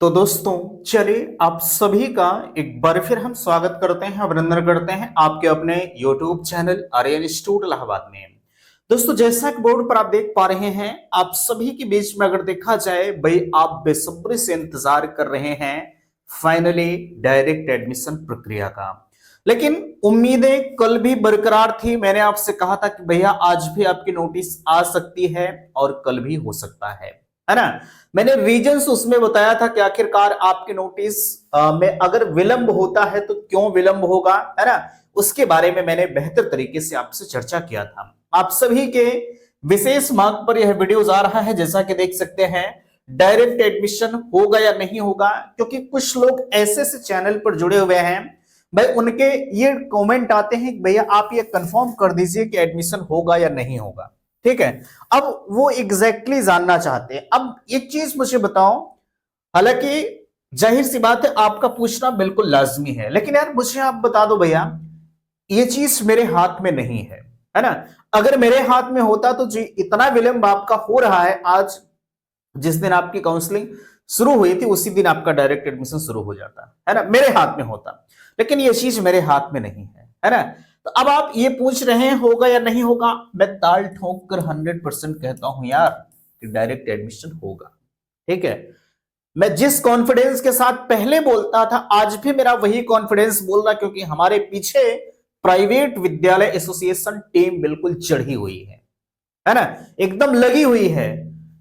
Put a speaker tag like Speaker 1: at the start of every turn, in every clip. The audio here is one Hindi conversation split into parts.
Speaker 1: तो दोस्तों, चलिए आप सभी का एक बार फिर हम स्वागत करते हैं, अभिनंदन करते हैं आपके अपने YouTube channel Aryan institute Allahabad में। दोस्तों, जैसा कि बोर्ड पर आप देख पा रहे हैं, आप सभी के बीच में अगर देखा जाए भाई, आप बेसब्री से इंतजार कर रहे हैं फाइनली डायरेक्ट एडमिशन प्रक्रिया का। लेकिन उम्मीदें कल भी बरकरार थी। मैंने आपसे कहा था कि भैया आज भी आपकी नोटिस आ सकती है और कल भी हो सकता है ना। मैंने रीजंस उसमें बताया था कि आखिरकार आपके नोटिस में अगर विलंब होता है तो क्यों विलंब होगा, है ना। उसके बारे में मैंने बेहतर तरीके से आपसे चर्चा किया था। आप सभी के विशेष मांग पर यह वीडियो आ रहा है। जैसा कि देख सकते हैं, डायरेक्ट एडमिशन होगा या नहीं होगा, क्योंकि कुछ लोग ऐसे से चैनल पर जुड़े हुए हैं भाई, उनके ये कमेंट आते हैं कि भैया आप ये कंफर्म कर दीजिए कि एडमिशन होगा या नहीं होगा। ठीक है, अब वो एग्जैक्टली जानना चाहते हैं। अब एक चीज मुझे बताओ, हालांकि जाहिर सी बात है आपका पूछना बिल्कुल लाजमी है, लेकिन यार मुझे आप बता दो भैया, ये चीज मेरे हाथ में नहीं है ना। अगर मेरे हाथ में होता तो जी इतना विलंब आपका हो रहा है, आज जिस दिन आपकी काउंसलिंग शुरू हुई थी उसी दिन आपका डायरेक्ट एडमिशन शुरू हो जाता, है ना, मेरे हाथ में होता। लेकिन ये चीज मेरे हाथ में नहीं है ना। तो अब आप ये पूछ रहे हैं होगा या नहीं होगा, मैं ताल ठोक कर 100% कहता हूं यार कि डायरेक्ट एडमिशन होगा। ठीक है, मैं जिस कॉन्फिडेंस के साथ पहले बोलता था आज भी मेरा वही कॉन्फिडेंस बोल रहा, क्योंकि हमारे पीछे प्राइवेट विद्यालय एसोसिएशन टीम बिल्कुल चढ़ी हुई है ना, एकदम लगी हुई है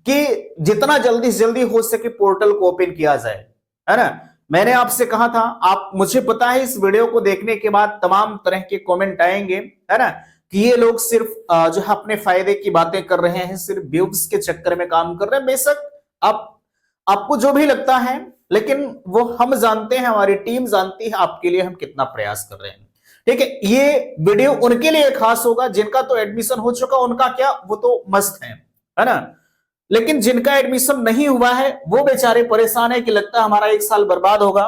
Speaker 1: कि जितना जल्दी से जल्दी हो सके पोर्टल को ओपन किया जाए, है ना। मैंने आपसे कहा था, आप मुझे पता है इस वीडियो को देखने के बाद तमाम तरह के कमेंट आएंगे, है ना, कि ये लोग सिर्फ जो है अपने फायदे की बातें कर रहे हैं, सिर्फ व्यूज के चक्कर में काम कर रहे हैं। बेशक आप आपको जो भी लगता है, लेकिन वो हम जानते हैं, हमारी टीम जानती है आपके लिए हम कितना प्रयास कर रहे हैं। ठीक है, ये वीडियो उनके लिए खास होगा जिनका तो एडमिशन हो चुका, उनका क्या, वो तो मस्त है ना। लेकिन जिनका एडमिशन नहीं हुआ है वो बेचारे परेशान है कि लगता है हमारा एक साल बर्बाद होगा।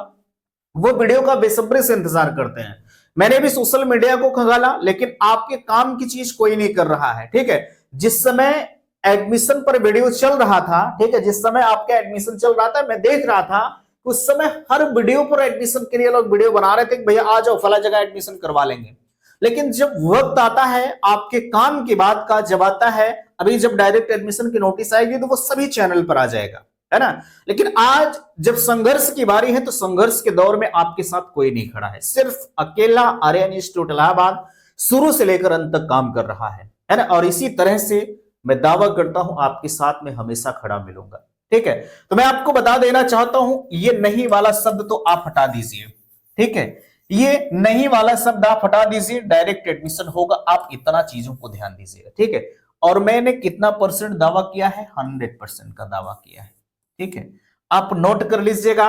Speaker 1: वो वीडियो का बेसब्री से इंतजार करते हैं। मैंने भी सोशल मीडिया को खंगाला, लेकिन आपके काम की चीज कोई नहीं कर रहा है। ठीक है, जिस समय एडमिशन पर वीडियो चल रहा था, ठीक है, जिस समय आपका एडमिशन चल रहा था, मैं देख रहा था उस समय हर वीडियो पर एडमिशन के लिए लोग वीडियो बना रहे थे कि भैया आ जाओ फला जगह एडमिशन करवा लेंगे। लेकिन जब वक्त आता है आपके काम की बात का, जब आता है अभी जब डायरेक्ट एडमिशन की नोटिस आएगी तो वो सभी चैनल पर आ जाएगा, है ना। लेकिन आज जब संघर्ष की बारी है तो संघर्ष के दौर में आपके साथ कोई नहीं खड़ा है, सिर्फ अकेला आर्यन इंस्टीट्यूट इलाहाबाद शुरू से लेकर अंत तक काम कर रहा है ना। और इसी तरह से मैं दावा करता हूं आपके साथ में हमेशा खड़ा मिलूंगा। ठीक है, तो मैं आपको बता देना चाहता हूं, ये नहीं वाला शब्द तो आप हटा दीजिए। ठीक है, ये नहीं वाला शब्द आप हटा दीजिए, डायरेक्ट एडमिशन होगा, आप इतना चीजों को ध्यान दीजिएगा। ठीक है, और मैंने कितना परसेंट दावा किया है, 100% का दावा किया है। ठीक है, आप नोट कर लीजिएगा,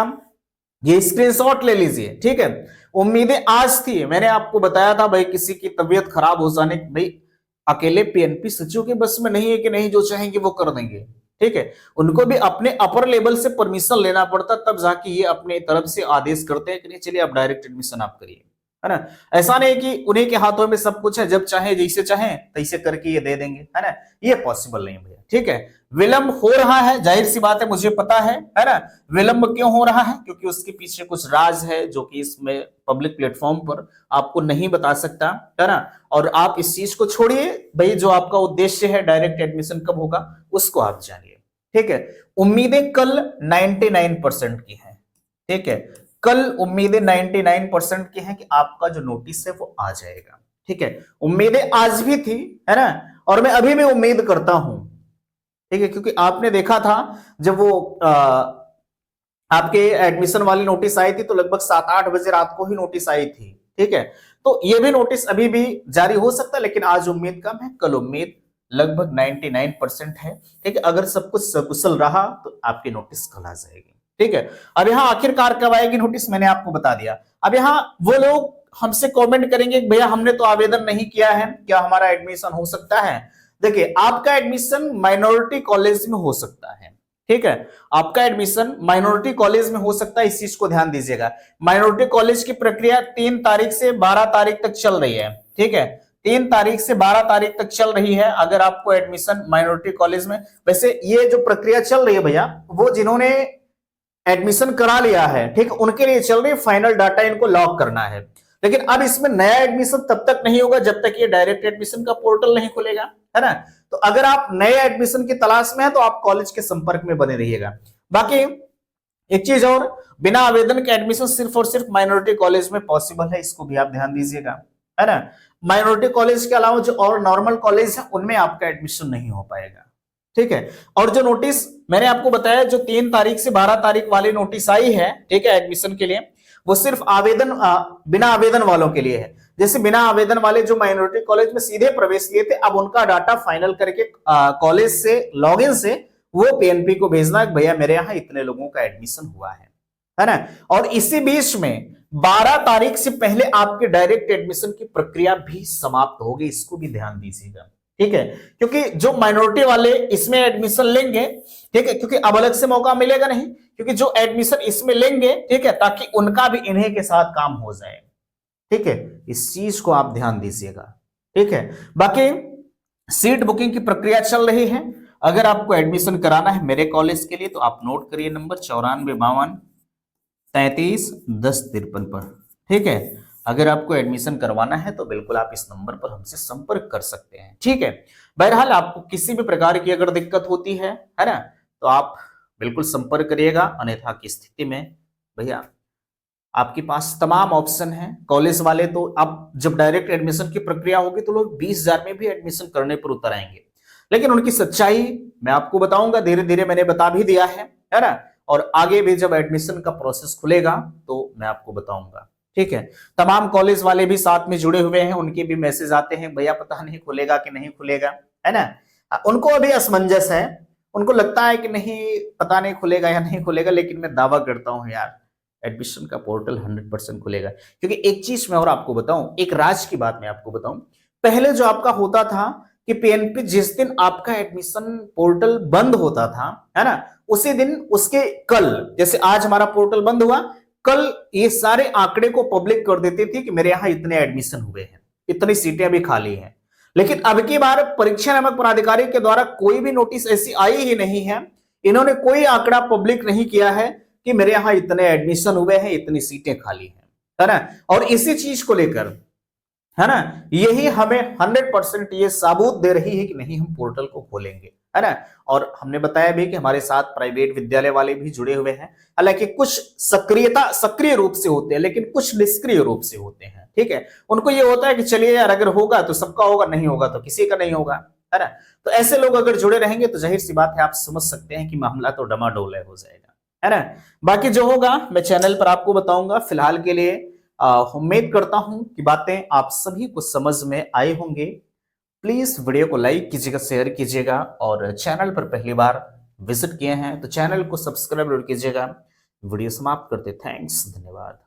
Speaker 1: ये स्क्रीनशॉट ले लीजिए। ठीक है, उम्मीदें आज थी, मैंने आपको बताया था भाई किसी की तबीयत खराब हो जाने, भाई अकेले पीएनपी सचिव के बस में नहीं है कि नहीं जो चाहेंगे वो कर देंगे। ठीक है, उनको भी अपने अपर लेवल से परमिशन लेना पड़ता, तब जाके ये अपने तरफ से आदेश करते हैं कि नहीं चलिए आप डायरेक्ट एडमिशन आप करिए, है ना। ऐसा नहीं कि उन्हीं के हाथों में सब कुछ है, जब चाहे जैसे चाहे तैसे करके ये दे देंगे, है ना। ये पॉसिबल नहीं भैया। ठीक है, विलंब हो रहा है, जाहिर सी बात है, मुझे पता है ना। विलंब क्यों हो रहा है, क्योंकि उसके पीछे कुछ राज है जो कि इसमें पब्लिक प्लेटफॉर्म पर आपको नहीं बता सकता, है ना। और आप इस चीज को छोड़िए भाई, जो आपका उद्देश्य है डायरेक्ट एडमिशन कब होगा उसको आप जानिए। ठीक है, उम्मीदें कल 99% की हैं। ठीक है, कल उम्मीदें 99% की हैं कि आपका जो नोटिस है वो आ जाएगा। ठीक है, उम्मीदें आज भी थी, है ना, और मैं अभी भी उम्मीद करता हूं। ठीक है, क्योंकि आपने देखा था जब वो आपके एडमिशन वाली नोटिस आई थी तो लगभग 7-8 बजे रात को ही नोटिस आई थी। ठीक है, तो ये भी नोटिस अभी भी जारी हो सकता है, लेकिन आज उम्मीद कम है, कल उम्मीद लगभग 99% है। ठीक है, अगर सब कुछ सकुशल रहा तो आपकी नोटिस कल आ जाएगी। ठीक है, अब यहाँ आखिरकार कब आएगी नोटिस मैंने आपको बता दिया। अब यहाँ वो लोग हमसे कमेंट करेंगे भैया हमने तो आवेदन नहीं किया है, क्या हमारा एडमिशन हो सकता है। देखिए, आपका एडमिशन माइनॉरिटी कॉलेज में हो सकता है। ठीक है, आपका एडमिशन माइनॉरिटी कॉलेज में हो सकता है, इस चीज को ध्यान दीजिएगा। माइनॉरिटी कॉलेज की प्रक्रिया 3 तारीख से 12 तारीख तक चल रही है। ठीक है, 3 तारीख से 12 तारीख तक चल रही है। अगर आपको एडमिशन माइनॉरिटी कॉलेज में, वैसे ये जो प्रक्रिया चल रही है भैया, वो जिन्होंने एडमिशन करा लिया है, ठीक है, उनके लिए चल रही फाइनल डाटा इनको लॉक करना है। लेकिन अब इसमें नया एडमिशन तब तक नहीं होगा जब तक ये डायरेक्ट एडमिशन का पोर्टल नहीं खुलेगा, है ना। तो अगर आप नए एडमिशन की तलाश में है तो आप कॉलेज के संपर्क में बने रहिएगा। बाकी एक चीज और, बिना आवेदन के एडमिशन सिर्फ और सिर्फ माइनॉरिटी कॉलेज में पॉसिबल है, इसको भी आप ध्यान दीजिएगा, है ना। माइनॉरिटी कॉलेज के अलावा जो और नॉर्मल कॉलेज है उनमें आपका एडमिशन नहीं हो पाएगा, ठीक है। और जो नोटिस मैंने आपको बताया, जो 3 तारीख से 12 तारीख वाली नोटिस आई है, ठीक है, एडमिशन के लिए, वो सिर्फ बिना आवेदन वालों के लिए है। जैसे बिना आवेदन वाले जो माइनॉरिटी कॉलेज में सीधे प्रवेश लिए थे, अब उनका डाटा फाइनल करके कॉलेज से लॉगिन से वो पीएनपी को भेजना है, भैया मेरे यहाँ इतने लोगों का एडमिशन हुआ है ना। और इसी बीच में 12 तारीख से पहले आपके डायरेक्ट एडमिशन की प्रक्रिया भी समाप्त होगी, इसको भी ध्यान दीजिएगा, ठीक है। क्योंकि जो माइनॉरिटी वाले इसमें एडमिशन लेंगे, ठीक है, क्योंकि अब अलग से मौका मिलेगा नहीं, क्योंकि जो एडमिशन इसमें लेंगे, ठीक है, ताकि उनका भी इन्हीं के साथ काम हो जाए, ठीक है, इस चीज को आप ध्यान दीजिएगा, ठीक है। बाकी सीट बुकिंग की प्रक्रिया चल रही है। अगर आपको एडमिशन कराना है मेरे कॉलेज के लिए तो आप नोट करिए नंबर 9452331053 पर, ठीक है। अगर आपको एडमिशन करवाना है तो बिल्कुल आप इस नंबर पर हमसे संपर्क कर सकते हैं, ठीक है। बहरहाल आपको किसी भी प्रकार की अगर दिक्कत होती है ना, तो आप बिल्कुल संपर्क करिएगा, अन्यथा की स्थिति में भैया आपके पास तमाम ऑप्शन है। कॉलेज वाले तो अब जब डायरेक्ट एडमिशन की प्रक्रिया होगी तो लोग 20,000 में भी एडमिशन करने पर उतर आएंगे, लेकिन उनकी सच्चाई मैं आपको बताऊंगा, धीरे धीरे मैंने बता भी दिया है ना। और आगे भी जब एडमिशन का प्रोसेस खुलेगा तो मैं आपको बताऊंगा, ठीक है। तमाम कॉलेज वाले भी साथ में जुड़े हुए हैं, उनके भी मैसेज आते हैं, भैया पता नहीं खुलेगा कि नहीं खुलेगा, है ना। उनको अभी असमंजस है, उनको लगता है कि नहीं पता नहीं खुलेगा या नहीं खुलेगा, लेकिन मैं दावा करता हूं यार एडमिशन का पोर्टल 100% खुलेगा। क्योंकि एक चीज मैं और आपको बताऊं, एक राज की बात मैं आपको बताऊं, पहले जो आपका होता था कि पीएनपी जिस दिन आपका एडमिशन पोर्टल बंद होता था, है ना, उसी दिन उसके कल, जैसे आज हमारा पोर्टल बंद हुआ, कल ये सारे आंकड़े को पब्लिक कर देती थी कि मेरे यहां इतने एडमिशन हुए हैं, इतनी सीटें अभी खाली हैं। लेकिन अब की बार परीक्षा नियामक प्राधिकारी के द्वारा कोई भी नोटिस ऐसी आई ही नहीं है, इन्होंने कोई आंकड़ा पब्लिक नहीं किया है कि मेरे यहां इतने एडमिशन हुए हैं, इतनी सीटें खाली हैं, है ना। और इसी चीज को लेकर, है ना, यही हमें 100% ये साबूत दे रही है कि नहीं हम पोर्टल को खोलेंगे, है ना। और हमने बताया भी कि हमारे साथ प्राइवेट विद्यालय वाले भी जुड़े हुए हैं, हालांकि कुछ सक्रिय रूप से होते हैं, लेकिन कुछ निष्क्रिय रूप से होते हैं, ठीक है। उनको ये होता है कि चलिए यार अगर होगा तो सबका होगा, नहीं होगा तो किसी का नहीं होगा, है ना। तो ऐसे लोग अगर जुड़े रहेंगे तो जाहिर सी बात है आप समझ सकते हैं कि मामला तो डमाडोल हो जाएगा, है ना। बाकी जो होगा मैं चैनल पर आपको बताऊंगा। फिलहाल के लिए उम्मीद करता हूं कि बातें आप सभी को समझ में आए होंगे। प्लीज वीडियो को लाइक कीजिएगा, शेयर कीजिएगा, और चैनल पर पहली बार विजिट किए हैं तो चैनल को सब्सक्राइब कीजिएगा। वीडियो समाप्त करते, थैंक्स, धन्यवाद।